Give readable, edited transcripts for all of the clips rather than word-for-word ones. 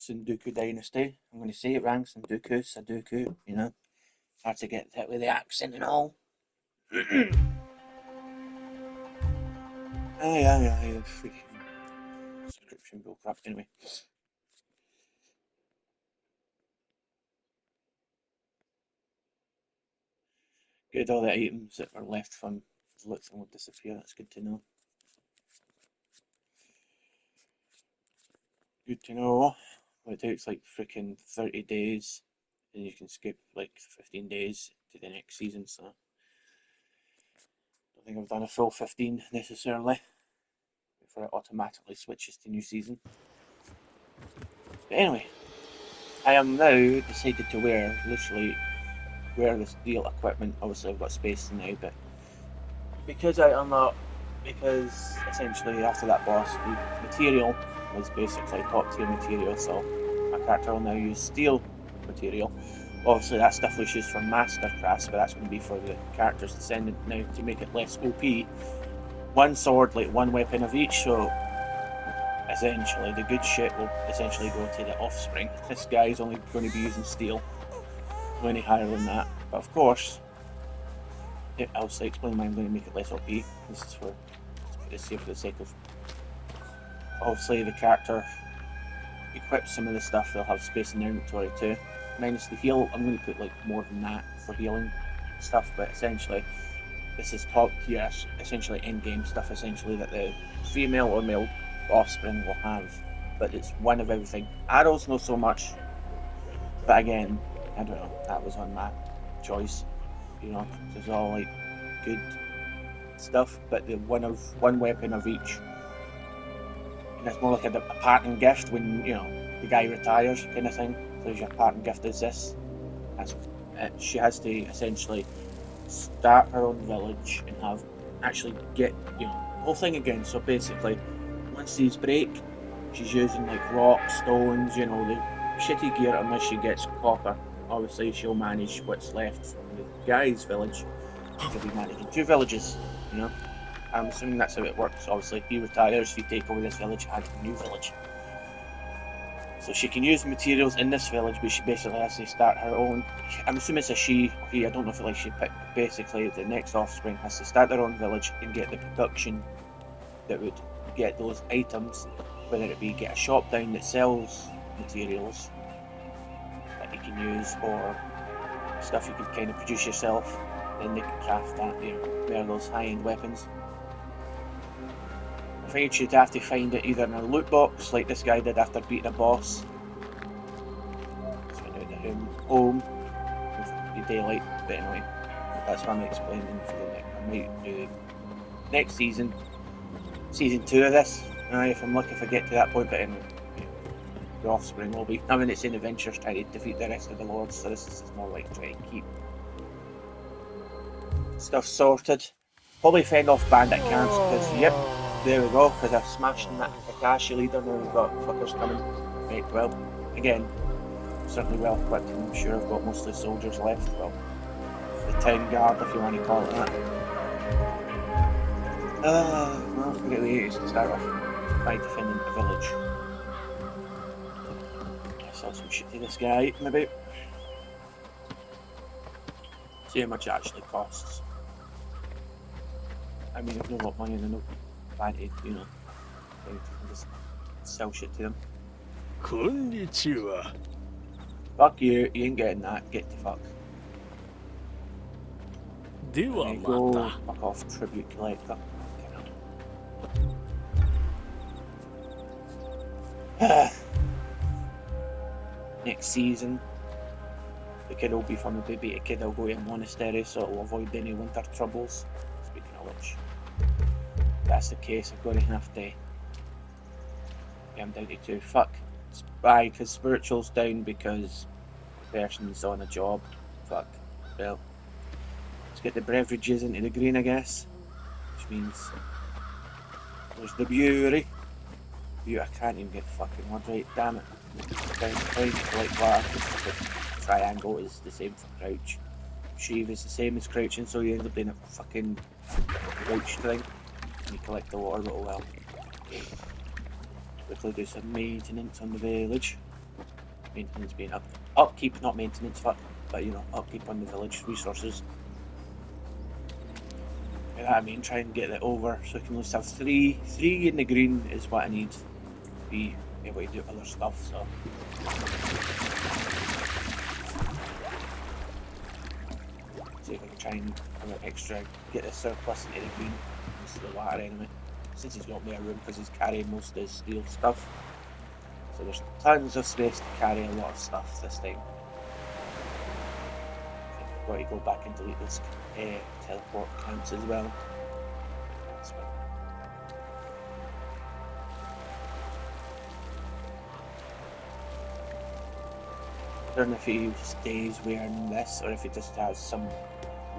Sengoku Dynasty. I'm going to say it wrong, Sengoku, Sudoku, you know. Hard to get that with the accent and all. Aye, aye, freaking subscription bill crap anyway. Good, all the items that were left from Zlitz will disappear, that's good to know. Good to know. Well, it takes like freaking 30 days, and you can skip like 15 days to the next season, so I don't think I've done a full 15 necessarily before it automatically switches to new season. But anyway, I am now decided to literally wear the steel equipment. Obviously I've got space now, but because essentially after that boss, the material was basically top tier material, so my character will now use steel material. Obviously that stuff was used for mastercrafts, but that's going to be for the character's descendant now to make it less OP. One sword, like one weapon of each, so essentially the good shit will essentially go to the offspring. This guy is only going to be using steel, no any higher than that. But of course, I'll explain why I'm going to make it less OP. This is for the sake of obviously the character equips some of the stuff, they'll have space in their inventory too. Minus the heal, I'm going to put like more than that for healing stuff, but essentially this is top tier, essentially end game stuff essentially that the female or male offspring will have, but it's one of everything. Arrows not so much, but again, I don't know, that was on my choice, you know, so it's all like good stuff, but the one weapon of each. And it's more like a parting gift when, you know, the guy retires kind of thing. So your parting gift is this. She has to essentially start her own village and get, you know, the whole thing again. So basically, once these break, she's using like rocks, stones, you know, the shitty gear unless she gets copper. Obviously, she'll manage what's left from the guy's village. She'll be managing two villages, you know. I'm assuming that's how it works. Obviously, if he retires, you take over this village, add a new village. So she can use materials in this village, but she basically has to start her own. I'm assuming it's a she. I don't know if it's she picked. Basically, the next offspring has to start their own village and get the production that would get those items, whether it be get a shop down that sells materials that you can use, or stuff you can kind of produce yourself. Then they can craft that, you know, wear those high-end weapons. I think you'd have to find it either in a loot box, like this guy did after beating a boss. Let's find out the home with the daylight, but anyway, that's what I'm explaining for the next. I might do next season, season 2 of this. If I'm lucky if I get to that point, but anyway, the offspring will be. I mean, it's in adventures trying to defeat the rest of the lords, so this is more like trying to keep stuff sorted. Probably fend off bandit camps, because yep. There we go, because I've smashed that Kakashi leader, now we've got fuckers coming. Right, well, again, certainly well equipped, and I'm sure I've got mostly soldiers left. Well, the town guard, if you want to call it that. Well, forget the 80s to start off by defending the village. I sell some shit to this guy, maybe. See how much it actually costs. I mean, I've no got money and I know advantage, you know. I can just sell shit to them. Konnichiwa. Fuck you ain't getting that, get the fuck. Dewa Go mata. fuck off, tribute collector. Next season, the kid will be from a baby, a kid will go to a monastery, so it'll avoid any winter troubles. Speaking of which, if that's the case, I'm going to have to get him down to 2. Fuck. Aye, because spiritual's down because the person's on a job. Fuck. Well, let's get the beverages into the green, I guess. Which means there's the beauty. I can't even get the fucking word right, damn it. Down to like what? The triangle is the same for crouch. Sheave is the same as crouching, so you end up doing a fucking crouch thing. And you collect the water bottle well. Quickly do some maintenance on the village. maintenance being upkeep, not maintenance, but you know, upkeep on the village resources. You know what I mean? Try and get it over so I can at least have three in the green is what I need to be able to do other stuff. So see if I can try and have an extra, get a surplus into the green instead of the water anyway. Since he's got more room because he's carrying most of his steel stuff. So there's tons of space to carry a lot of stuff this time. I've got to go back and delete those teleport counts as well. That's fine. I don't know if he stays wearing this or if he just has some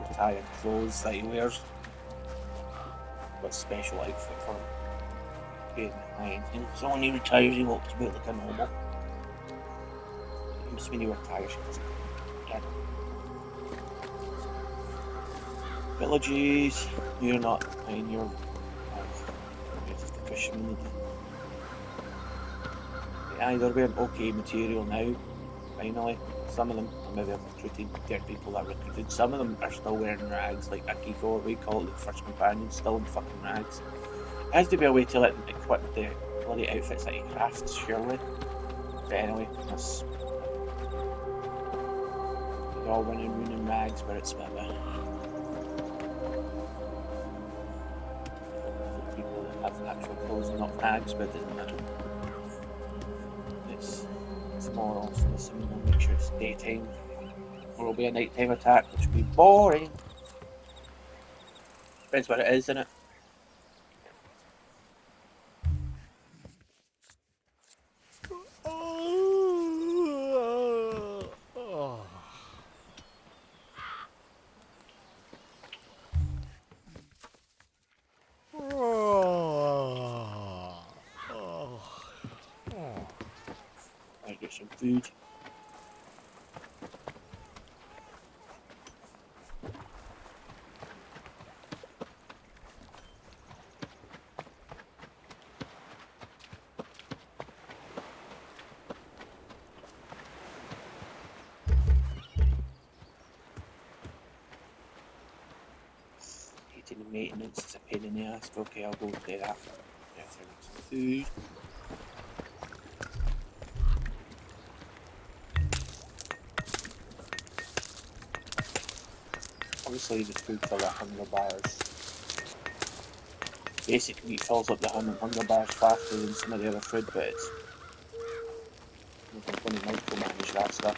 retired clothes that he wears. But special outfit for him. So when he retires, he walks about like a normal. Just when he retires, yeah. Villages, you're not. I mean, you're. Just to push him. Yeah, they're wearing okay material now. Finally, some of them, maybe I've recruited dead people that recruited. Some of them are still wearing rags, like Akiko, or we call it the first companion, still in fucking rags. There has to be a way to let them equip the bloody outfits that he crafts, surely. But anyway, that's. They're all running around in rags, but it's whatever. People that have actual clothes and not rags, but it doesn't matter. It's tomorrow, so assuming we'll make sure it's daytime. Or it'll be a nighttime attack, which will be boring. Depends what it is, isn't it? I get some food. Heating and maintenance is a pain in the ass. Okay, I'll go do that. After I get some food. Obviously, the food for the hunger bars. Basic meat fills up the hunger bars faster than some of the other food, but it's. I'm going to micromanage that stuff.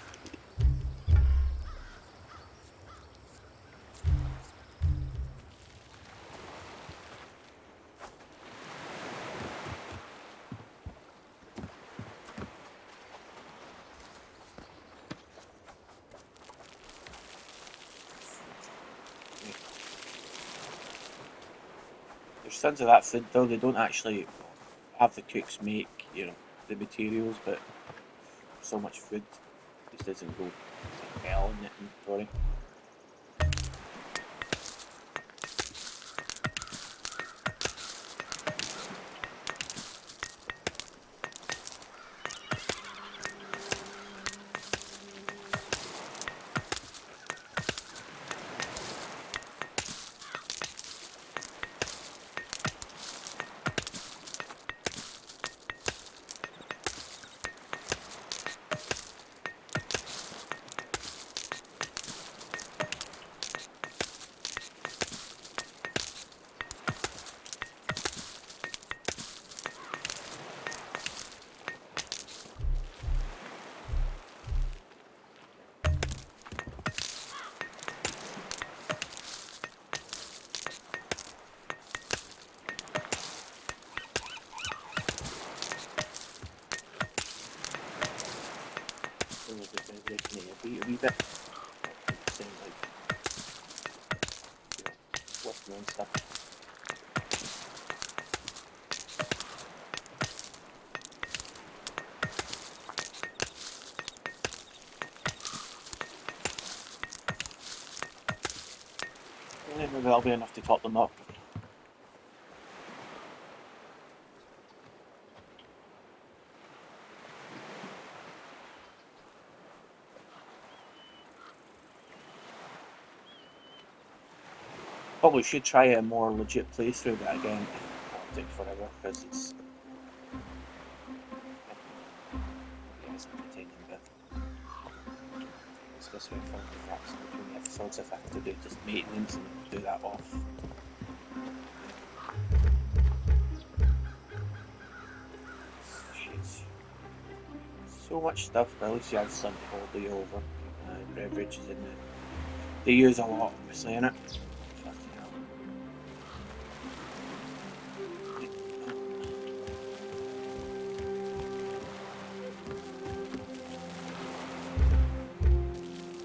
There's tons of that food though. They don't actually have the cooks make, you know, the materials, but so much food just doesn't go to hell in the inventory. A wee bit. Sounds like, you know, working on stuff. Maybe that'll be enough to top them up. Probably should try a more legit playthrough, but again, it'll take forever because it's it's entertaining. But especially for the facts in between the episodes, if I have to do just maintenance and do that off. Shit. So much stuff, but at least you have something to hold you over. Beverages in it. They use a lot, obviously, in it. Fucking hell.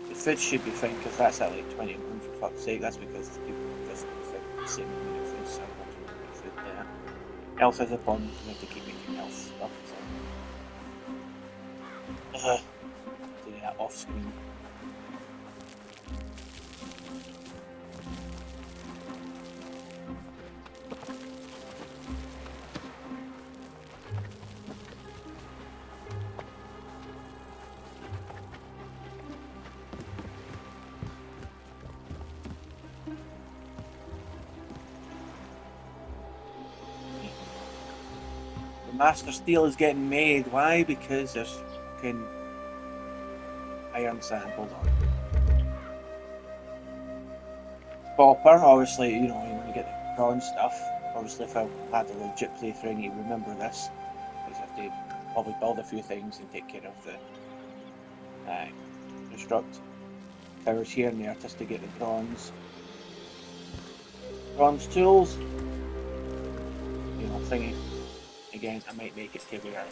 The food should be fine because that's at like 21 for fuck's sake. That's because people just the same amount of food, so I want to put food there. Health is a problem, you have to keep making health stuff, so. Do that off screen. Master Steel is getting made. Why? Because there's fucking iron sand. Hold on. Copper, obviously, you know, you want to get the bronze stuff. Obviously, if I had a legit playthrough, you remember this. Because I have to probably build a few things and take care of the construct towers here and there just to get the bronze. Bronze tools. You know, thingy. Again, I might make it to where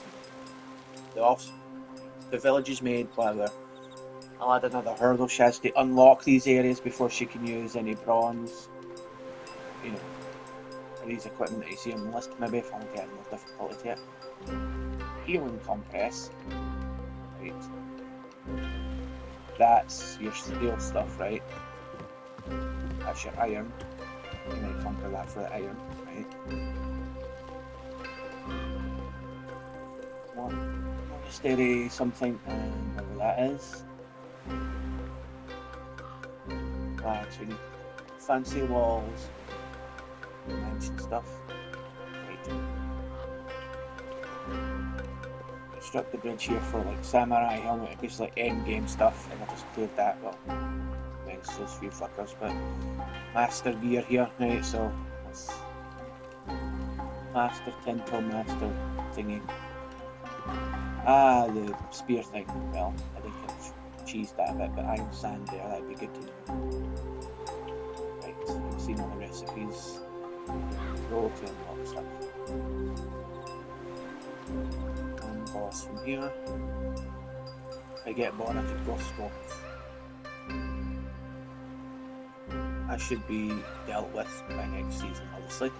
the village is made, whatever. I'll add another hurdle. She has to unlock these areas before she can use any bronze. You know, these equipment that you see on the list. Maybe if I'm getting more difficulty to it. Healing compress. Right. That's your steel stuff, right? That's your iron. You might conquer that for the iron, right? Monastery something, and whatever that is. Actually, fancy walls, mansion stuff. Right. Construct the bridge here for like samurai helmet, basically like end game stuff, and I just cleared that. Well, thanks those few fuckers, but master gear here, right? So that's master tentacle, master thingy. Ah, the spear thing. Well, I think I've cheesed that a bit, but iron sand there, that'd be good to know. Right, I've seen all the recipes. Roll to unlock stuff. And boss from here. If I get born, I could go smoke. That should be dealt with by next season, obviously.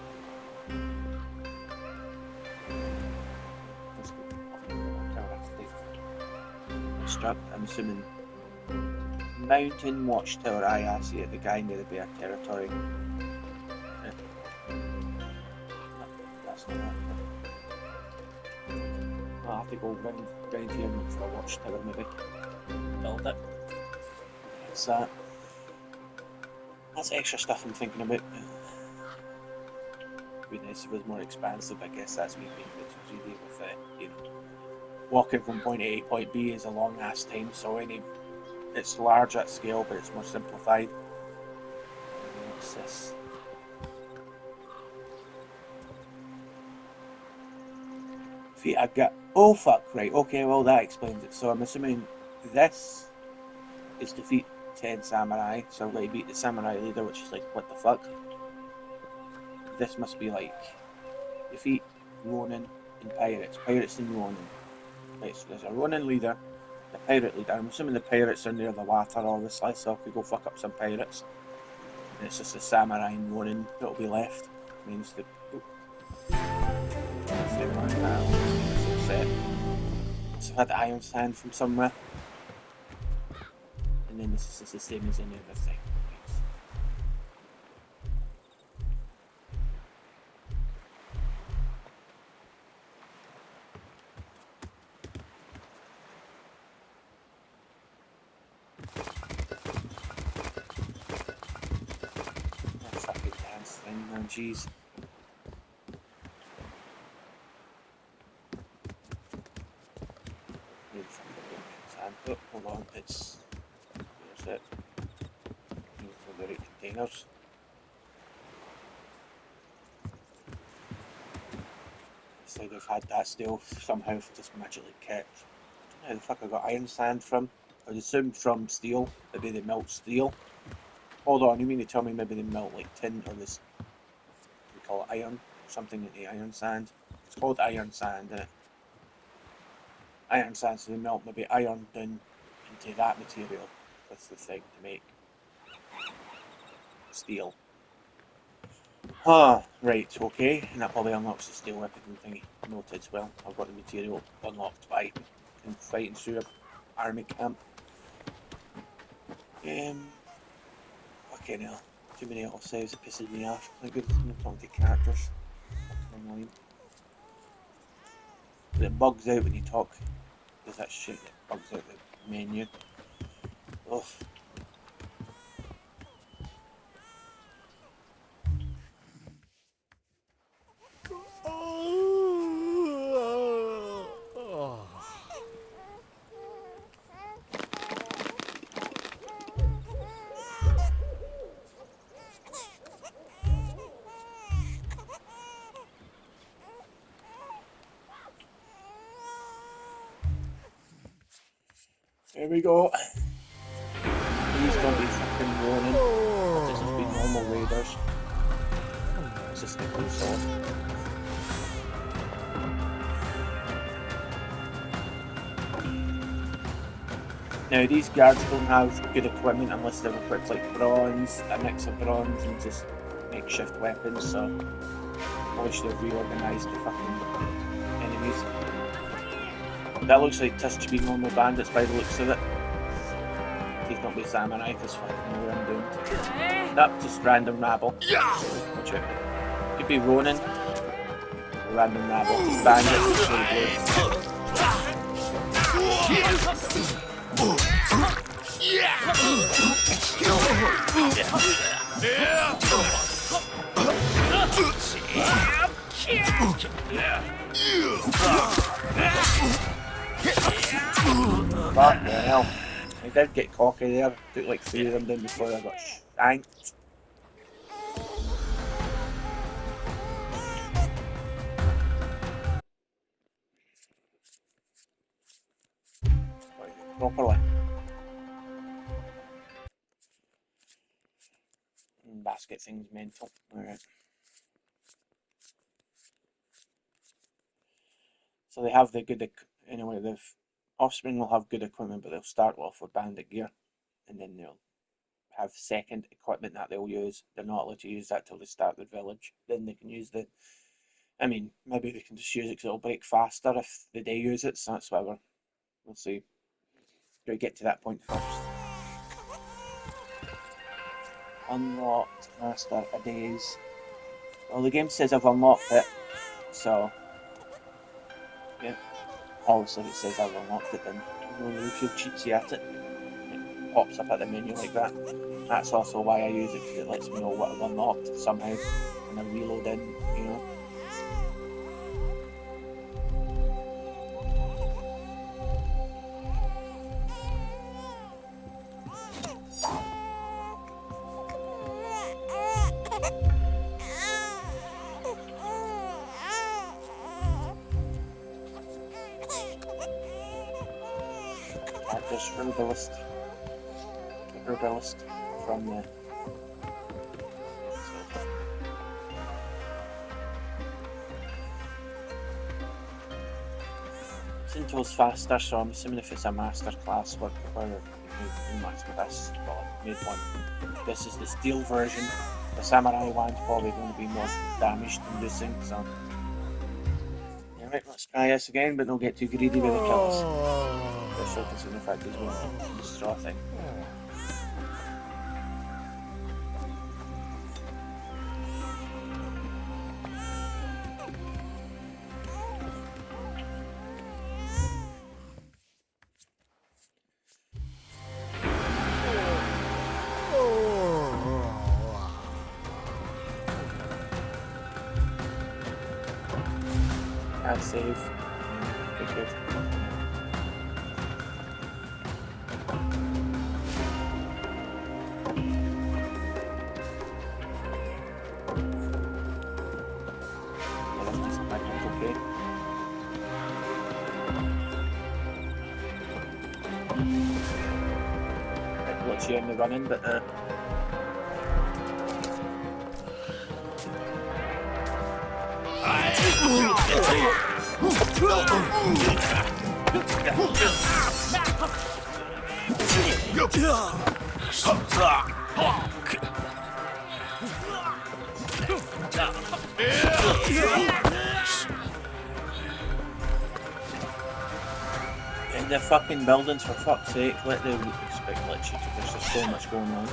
I'm assuming Mountain Watchtower. I see it, the guy near the bear territory. That's not that. I'll have to go round here and look for a watchtower, maybe. Build it. That's that. That's extra stuff I'm thinking about. It'd be nice if it was more expansive. I guess that's me being a bit greedy with it, you know. Walking from point A to point B is a long ass time, so it's large at scale, but it's more simplified. What's this? See, I've got. Oh fuck! Right. Okay. Well, that explains it. So I'm assuming this is defeat 10 samurai. So they beat the samurai leader, which is like, what the fuck? This must be like defeat Ronin and pirates. Pirates and Ronin. Right, so there's a Ronin leader, the pirate leader. I'm assuming the pirates are near the water, obviously, so I could go fuck up some pirates. And it's just the samurai and Ronin that'll be left. Means the set. So I had the iron sand from somewhere. And then this is the same as any other thing. cheese. Oh, hold on, it's... Where's it? The right containers. It's like I've had that still somehow just magically kept. I don't know how the fuck I got iron sand from. I'd assume from steel. Maybe they melt steel. Hold on, you mean to tell me maybe they melt like tin or this, we call it iron, something in the iron sand? It's called iron sand, isn't it? Iron sand, so they melt maybe iron down into that material. That's the thing to make steel. Ah, right, okay. And that probably unlocks the steel weapon thingy. Noted. Well, I've got the material unlocked by fighting through an army camp. Okay now. Too many auto saves, it pisses me off. Like good I'm talking to characters. Fucking annoying. It bugs out when you talk. There's that shit that bugs out the menu. Ugh. There we go. Please don't be fucking warning. Let this just be normal raiders. It's just the console. Now these guards don't have good equipment unless they're equipped like bronze, a mix of bronze and just makeshift weapons, so I wish they'd reorganised the fucking enemies. That looks like just to be normal bandits by the looks of it. Please don't be samurai, because fucking know where I'm doomed. Nope, just random rabble. Watch it. Could be Ronin. Random rabble. Just bandits. Fuck the hell. I did get cocky there. Took like 3 of them down before I got shanked. Properly. Basket thing's mental. Alright. So they have the good, anyway, the offspring will have good equipment, but they'll start off with bandit gear, and then they'll have second equipment that they'll use. They're not allowed to use that till they start the village. Then they can use the, I mean, maybe they can just use it because it'll break faster if they do use it, so that's whatever. We'll see. Do we get to that point first? Unlocked Master a days. Well, the game says I've unlocked it, so yeah. Obviously, if it says I've unlocked it, then no really feel cheatsy at it. It pops up at the menu like that. That's also why I use it, because it lets me know what I've unlocked somehow when I reload in, you know. Just herbalist from the Sinto's faster, so I'm assuming if it's a master class or that's what this made one. This is the steel version. The samurai one's probably going to be more damage inducing, so alright, let's try this again, but don't get too greedy with the kills. Especially considering the fact he's going to destroy thing. bad save. Be good. Yeah, that's decent magnets, okay. Right, what's you in the running, but in the fucking buildings, for fuck's sake, let the expect glitchy, there's just so much going on.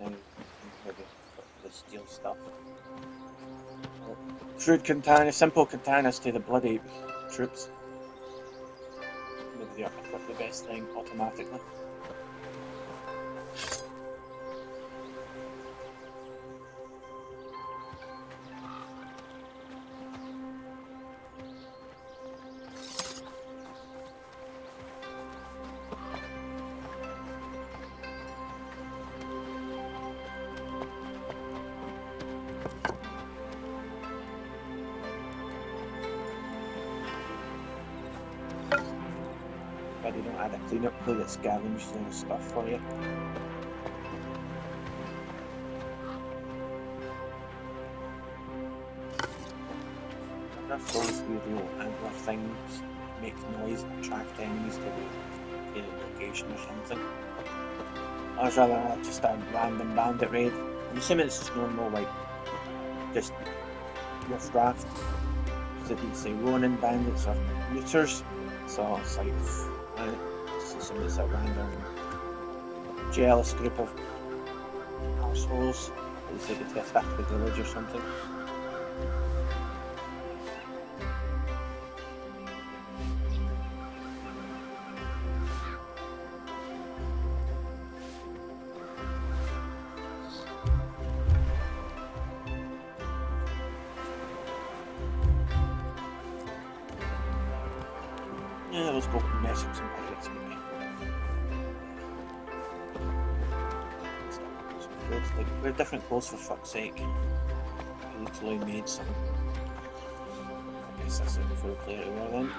Now, maybe the steel stuff. Crude katana, simple katanas to the bloody troops. Maybe they equip the best thing automatically. But you don't add a cleanup crew that scavenges all the stuff for you. If those little angler things make noise and attract enemies to the location or something. I was rather just a random bandit raid. I'm assuming it's just normal, like, just rough draft. Because it didn't say Ronin bandits or looters. So it's like, I just assume it's a random jealous group of assholes that decided to attack the village or something. Yeah, let's go mess up some pirates maybe. Like, wear different clothes for fuck's sake. I literally made some. I guess that's it for the player to wear then.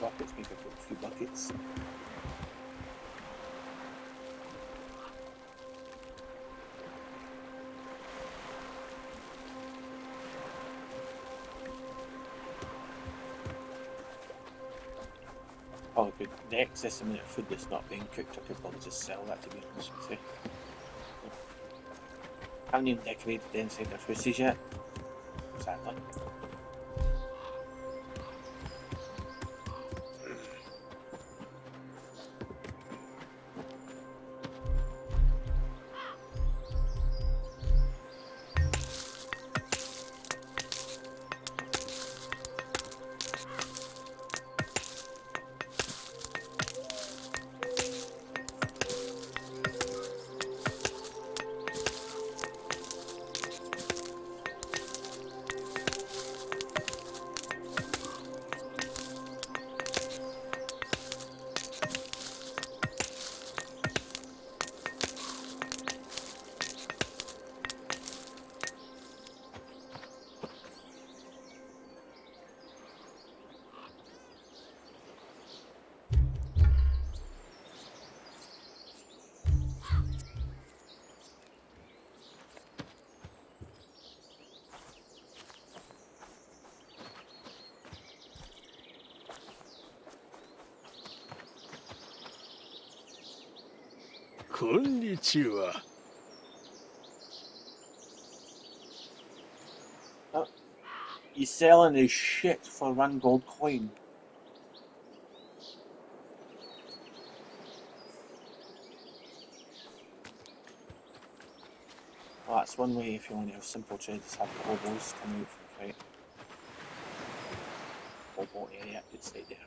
Buckets, maybe I've got a few buckets. Probably could, the excess amount of food that's not being cooked, I could probably just sell that, to be honest with you. I haven't even decorated the inside of houses yet. Sadly. こんにちは。He's selling his shit for 1 gold coin. Well, that's one way if you want to have simple trades, have hobos come out from fight. Hobo area, good stay there.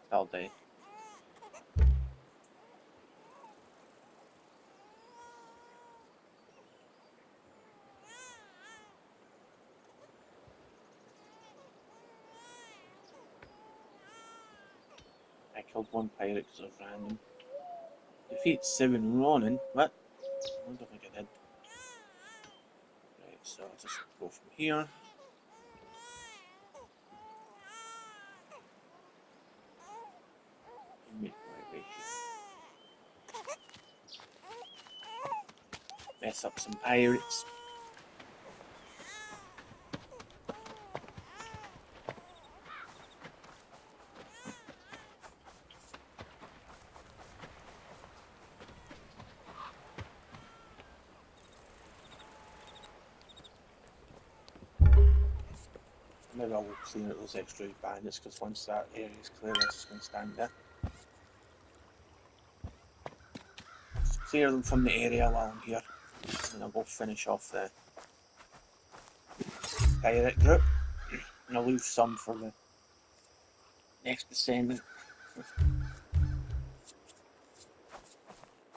That'll do. I killed 1 pirate because it was random. Defeat 7 Ronin. What? I don't think I did. Right, so I'll just go from here. And make my way here. Mess up some pirates. Maybe I will clean out those extra bandits because once that area is clear, they're just going to stand there. Just clear them from the area while I'm here, and I'll go finish off the pirate group, and I'll leave some for the next descendant.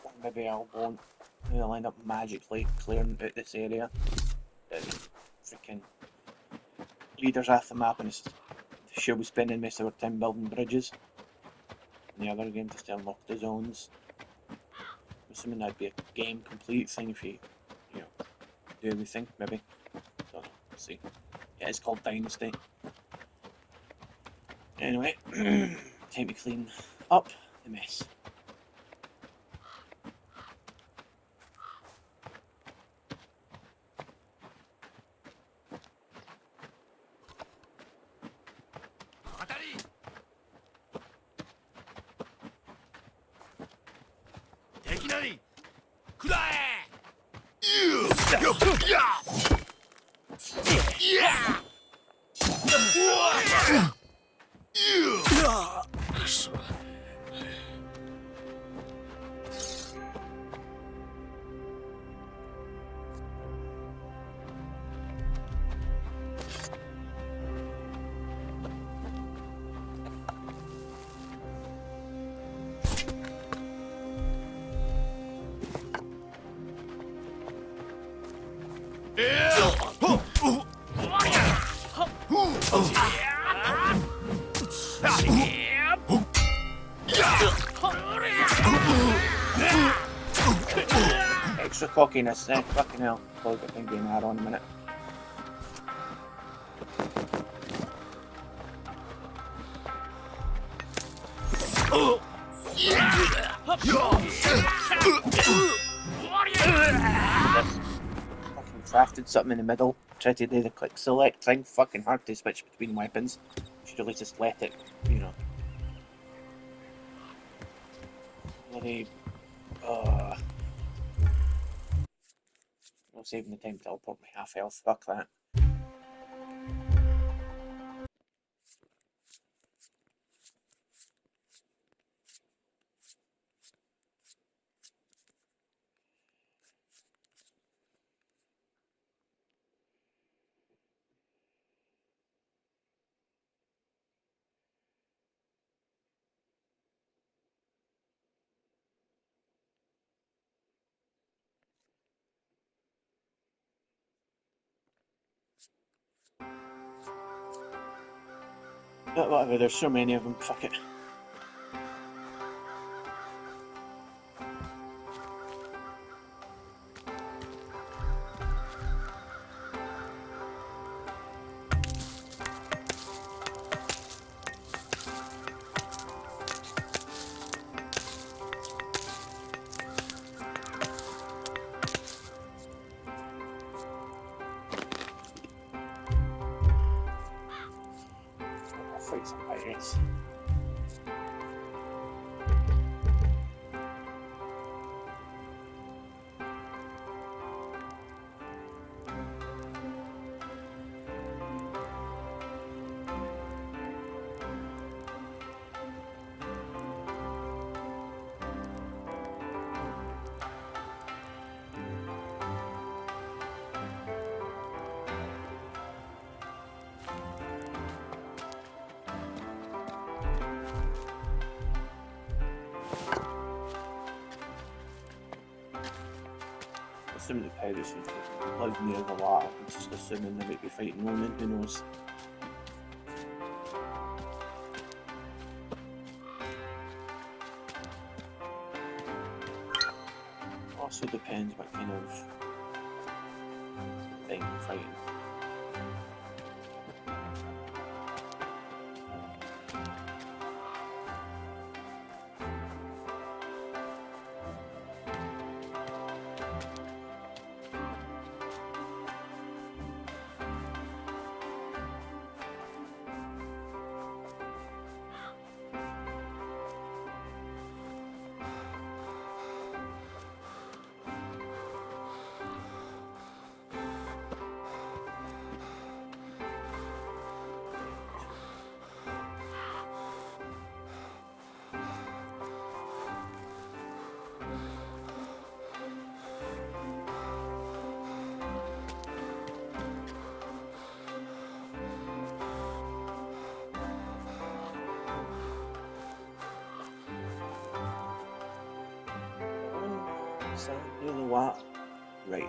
Or maybe I won't. Maybe I'll end up magically clearing out this area. The freaking leaders off the map, and she'll be spending most of her time building bridges. And the other game just to unlock the zones. I'm assuming that'd be a game complete thing if you know, do everything, maybe. Don't know, we'll see. Yeah, it's called Dynasty. Anyway, time to clean up the mess. Extra cockiness, fucking hell. Probably got thinking that on a minute. Fucking crafted something in the middle. Tried to do the quick select thing. Fucking hard to switch between weapons. Should really just let it, you know. Bloody. I'm saving the time to teleport my half health. Fuck that. But whatever, there's so many of them, fuck it. I'll fight some pirates. Assuming the pirates live near the water, I'm just assuming they might be fighting women, who knows? Also depends what kind of thing I'm fighting. So, you know what? Right.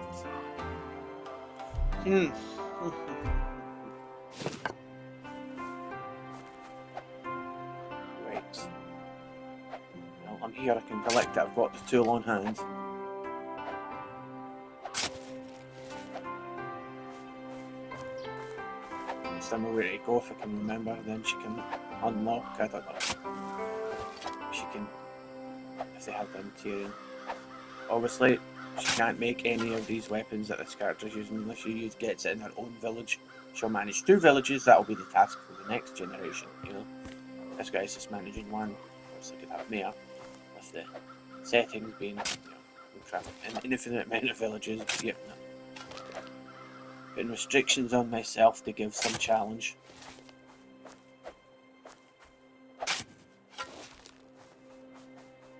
Right. Well, I'm here, I can collect it, I've got the tool on hand. Next time we're ready to go, if I can remember, then she can unlock, I don't know. She can, if they have the material. Obviously, she can't make any of these weapons that this character's using unless she gets it in her own village. She'll manage 2 villages, that'll be the task for the next generation, you know. This guy's just managing 1, obviously could have more, with the settings being, an infinite amount of villages, yeah, putting restrictions on myself to give some challenge.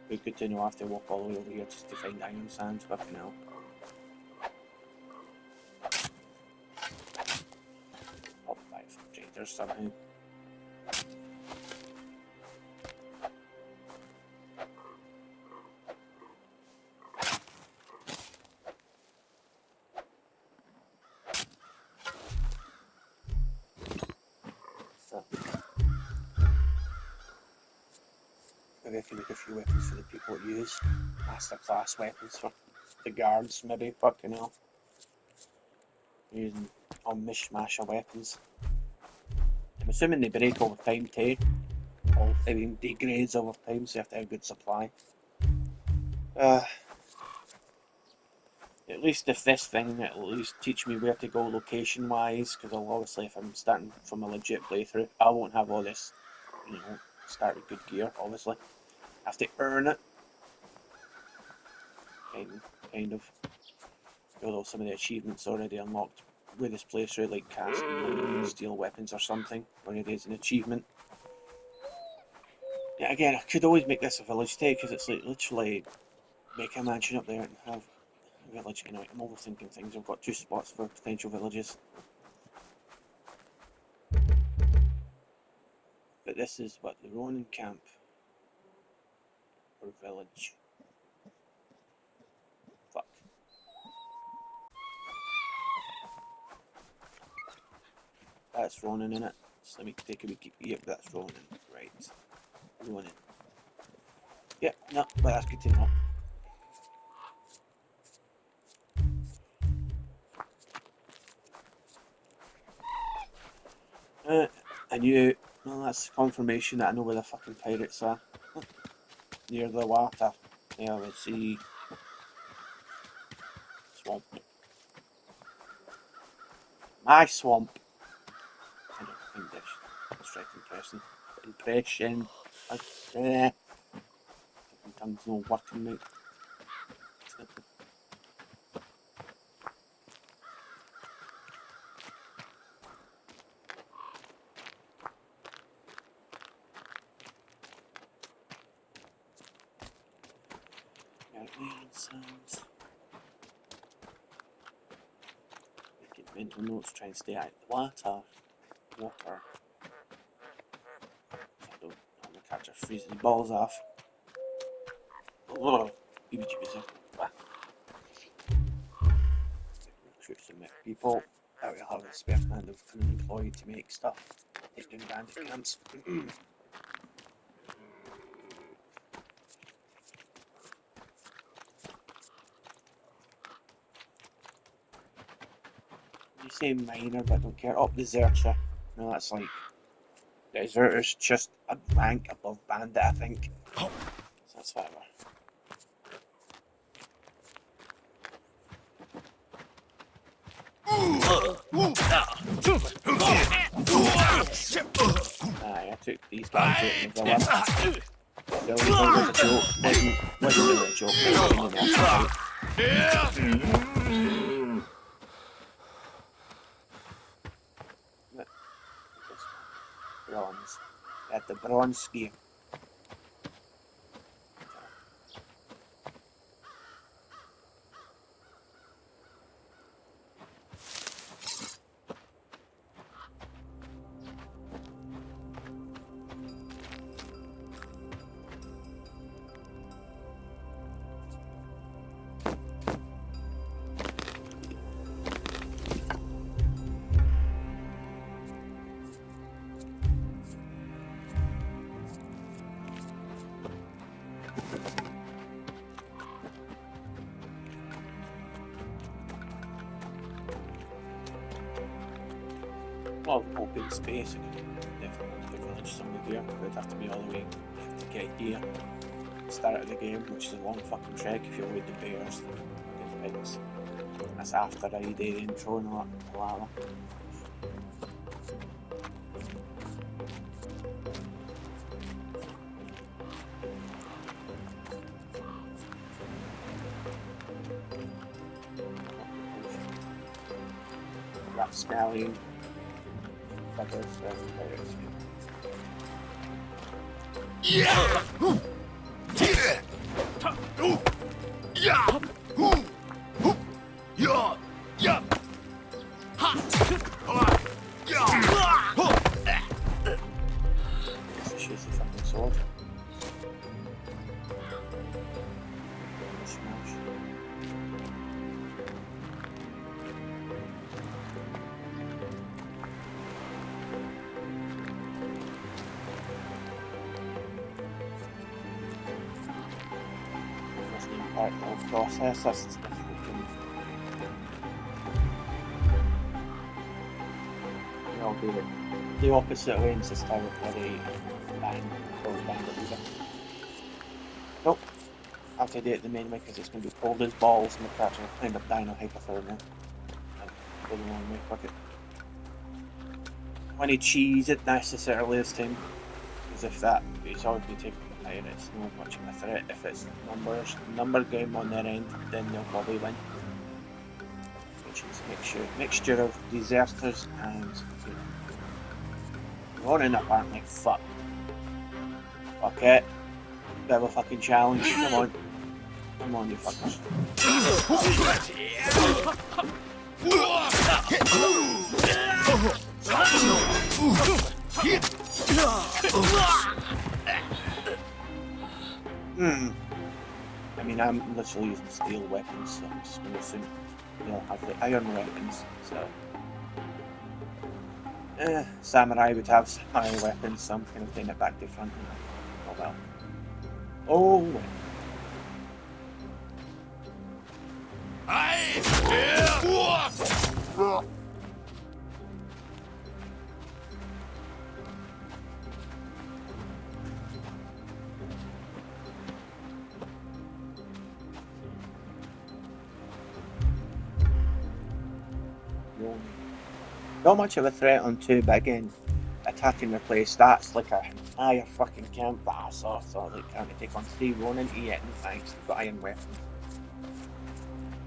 But good to know I have to walk all the way over here just to find iron sands, fucking hell. Up 5 traders somehow. So, maybe I can make a few weapons for the people that use master class weapons for the guards, maybe, fucking hell. Using a mishmash of weapons. I'm assuming they break over time too. Or even degrades over time, so you have to have a good supply. At least if this thing at least teach me where to go location wise, because obviously if I'm starting from a legit playthrough, I won't have all this, start with good gear, obviously. I have to earn it. Kind of. Although some of the achievements already unlocked with this playthrough, like casting steel weapons or something, already is an achievement. Yeah, again, I could always make this a village state, because it's like literally make a mansion up there and have a village, I'm overthinking things. I've got 2 spots for potential villages. But this is what, the Ronin camp or village. Fuck. That's Ronin in it. Let me take a wee. Yep, that's rolling in. Right. Rolling in. Yep, no, but that's good to know. I knew. Well, that's confirmation that I know where the fucking pirates are. Near the water. Near the sea. Swamp. My swamp. I don't English. Strike impression. Impression. Fucking tongue's not working, mate. Wailing sounds. Making mental notes, trying to stay out of the water. Water. So I don't want the catcher freezing his balls off. Oh, recruit some people that will have a spare hand of unemployed to make stuff. Take down bandit camps. You say minor, but I don't care. Up deserter. No, that's like deserter's just a rank above bandit, I think. So that's whatever. Aye, I took these guys out in the villa. There was a joke. Wasn't really a joke. They were in the fight. Bronze. At the bronze spear. Well, open space. Definitely the village somewhere there. We'd have to be all the way to get here. Start of the game, which is a long fucking trek if you avoid the bears and the pigs. That's after I did the intro and all that lava. Rapscallion. Yeah! She's the fucking sword. Smash. Part of the process, that's the stuff we can all do it the opposite way and just have a bloody bang or bang the leader. Nope. I have to do it the main way because it's going to be cold as balls and the catcher will end up dying of hypothermia. Go the wrong way, fuck it. When you cheese it necessarily this time, as if that it's always been taken from there, it's not much of a threat. If it's number game on their end, then they'll probably win. Which is mixture of deserters and running apparently. Fuck. Okay. Bit of a fucking challenge. Come on. Come on, you fuckers. I mean, I'm literally using steel weapons, so I'm just going to assume they'll have the iron weapons, so Samurai would have high weapons, so I'm kind of doing it back to front. Oh well. Oh well. Not much of a threat on 2, but again, attack and replace, that's like a higher fucking camp. So like trying to take on 3 Ronin, yeah, no thanks, they've got iron weapons.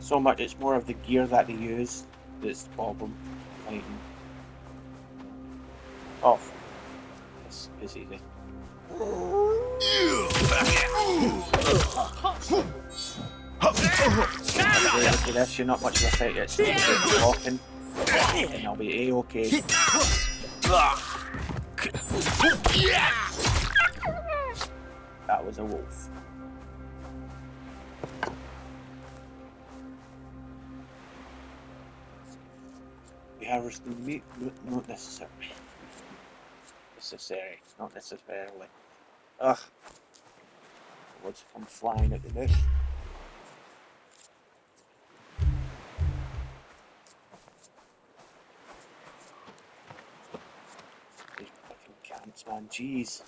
So much, it's more of the gear that they use that's the problem fighting. Oh, it's easy. Okay, this, you're not much of a fight, it's just walking, and I'll be A-okay. That was a wolf. We harvest the meat, not necessarily. Not necessarily. Ugh. What's come flying at the dish? These fucking camps, man. Jeez.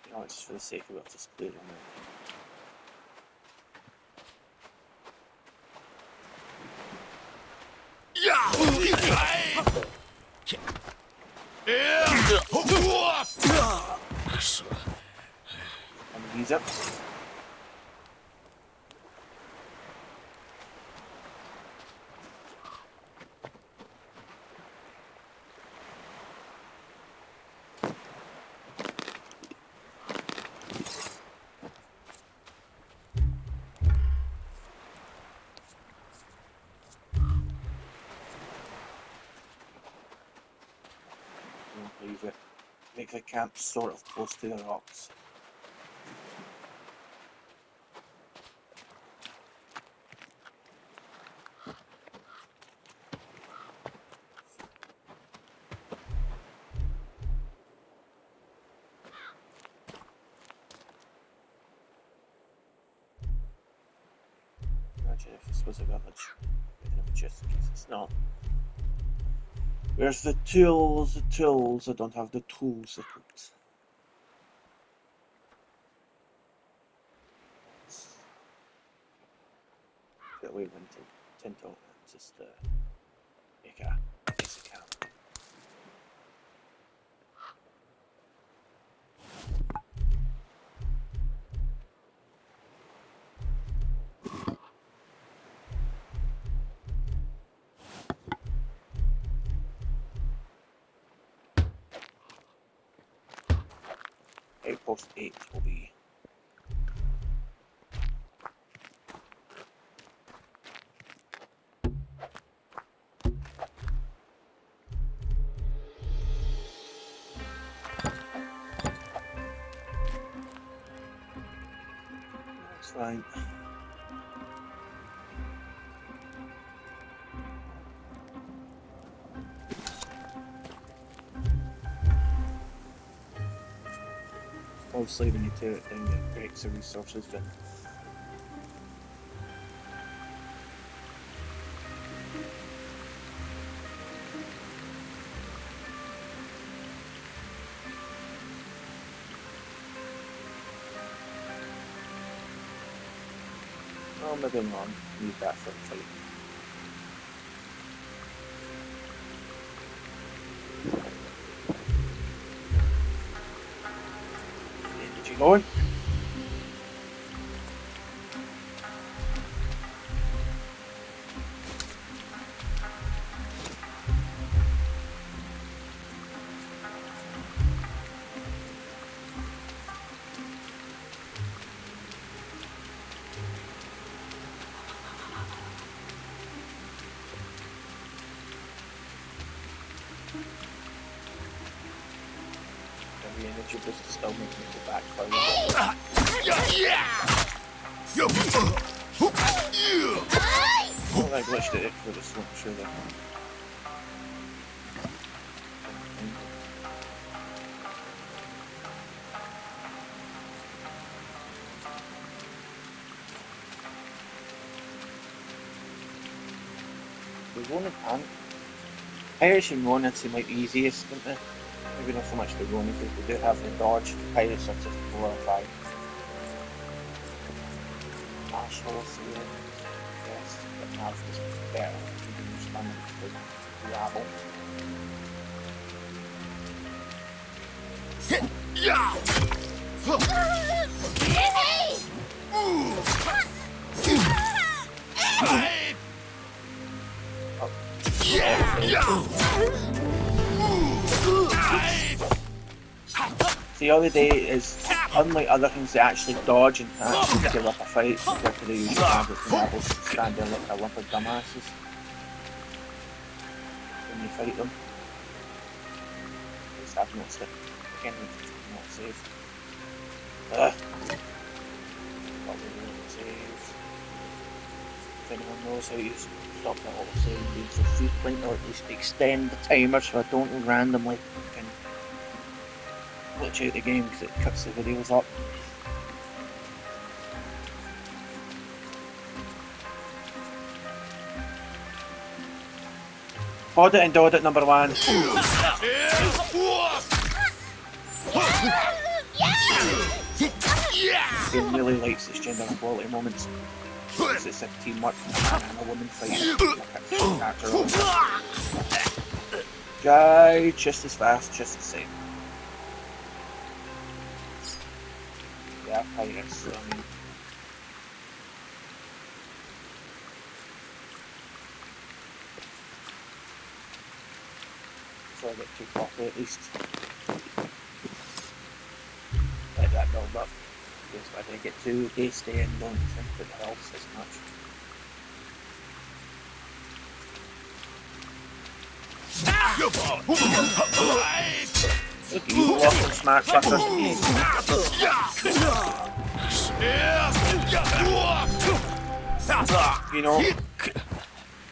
You know, just for the sake of it, I'll just clear them out. And these up. Leave it. Make the camp sort of close to the rocks. Imagine if this was a village. Just in case it's not. Where's the tools? The tools. I don't have the tools equipped. Get away with Tinto. Just make a basic camp. Outpost 8 will be. That's fine. Obviously, when you tear it down, it breaks the resources down. Oh, maybe I'm wrong. Use that for a fight. Did you go? damage, you're just still making it go back further. Oh, I glitched it for the slip, surely. The Ronin tank. Irish and Ronin seem like the easiest, don't they? Maybe not so much the Ronin, because they do have the dodge. Pirates are just 4 or 5. Marshall, so yes, but now it's better. You can understand the rabble. The other day is, unlike other things, they actually dodge and can't give up a fight compared to the usual habits and rebels stand there like a lump of dumbasses when you fight them. At least I've noticed it. Again, it's not safe. Ugh. Probably not safe. If anyone knows how to stop that auto save being so frequent, or at least extend the timer so I don't randomly fucking glitch out the game because it cuts the videos up. Audit and Dodit number 1. He really likes this gender equality moments. It's a teamwork and a woman fight. Guy, just as fast, just the same. Yeah, pirates, so I mean. So I get too coffee at least. Let that build up. Because if I get too hasty and don't think it helps as much. Look, you awesome smart sucker. You know,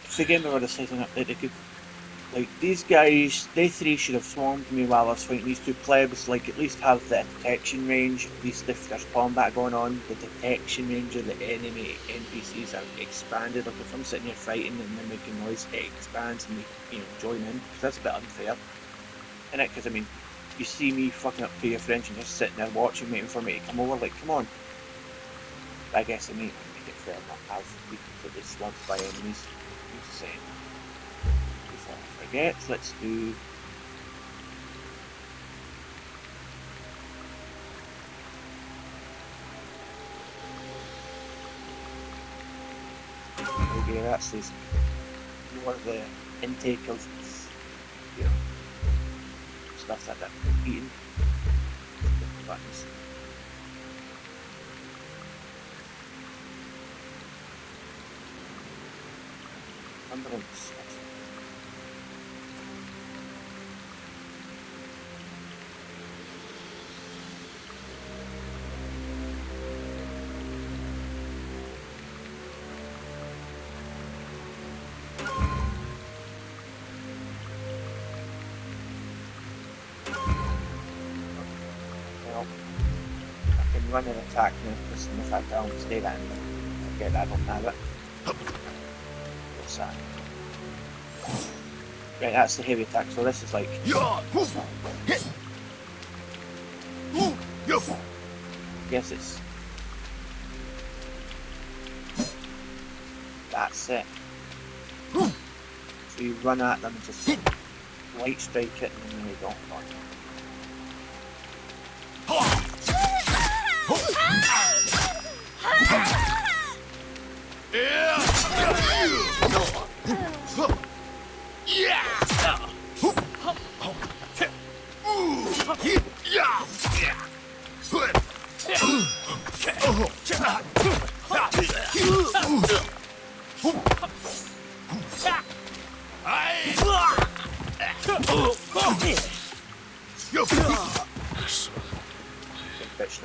it's a game where they're setting up that they could, like, these guys, they 3 should have swarmed me while I was fighting these 2 plebs, like, at least have the detection range. At least if there's combat going on, the detection range of the enemy NPCs are expanded. Like, if I'm sitting here fighting and they're making noise, it expands and they, join in, because that's a bit unfair, isn't it? Because, I mean, you see me fucking up to your friends and just sitting there watching, waiting for me to come over, like, come on. But I guess I mean, make it fair enough, have people completely swamped by enemies. Who's the same? Before I forget, let's do... Okay, that's this, more of the intake of, stuff that I've eaten. Buttons. Underlinks. Run an attack now, because if I don't stay that and forget I don't have it. What's that? Right, that's the heavy attack, so this is like... I guess it's... That's it. So you run at them and just light strike it and then you go.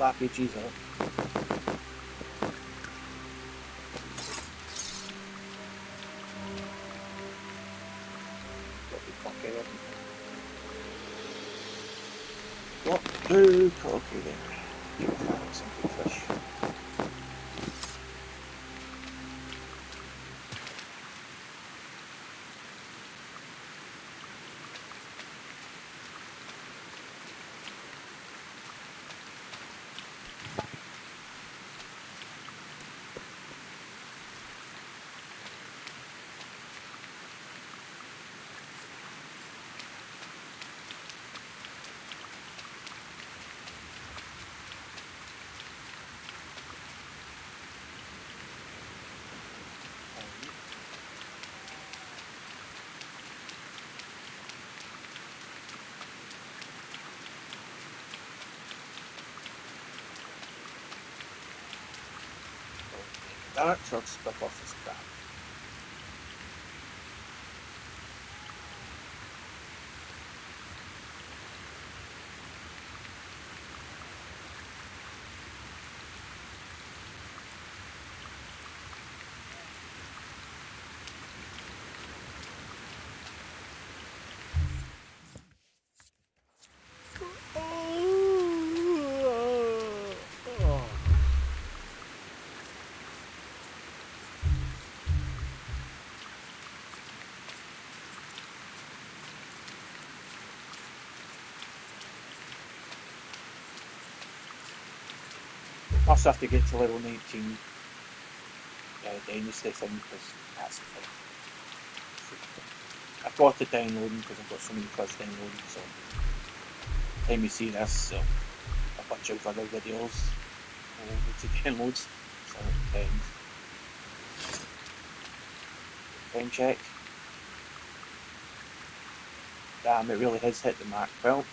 slappy cheese on it. Got the cocky there. What the cocky there? Keep finding some good fish. That truck stuck off his crap. Also have to get to level 19 Dynasty thing because that's the thing. I've got to download because I've got so many clips downloaded. So, by the time you see this, a bunch of other videos will need to download. So, time check. Damn, it really has hit the mark. Well,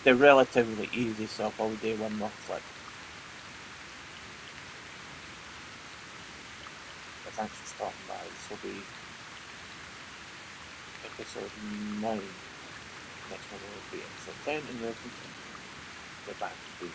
they're relatively easy, so I'll probably do one more clip. But thanks for stopping by. This will be episode 9. Next one will be episode 10, and we'll be back to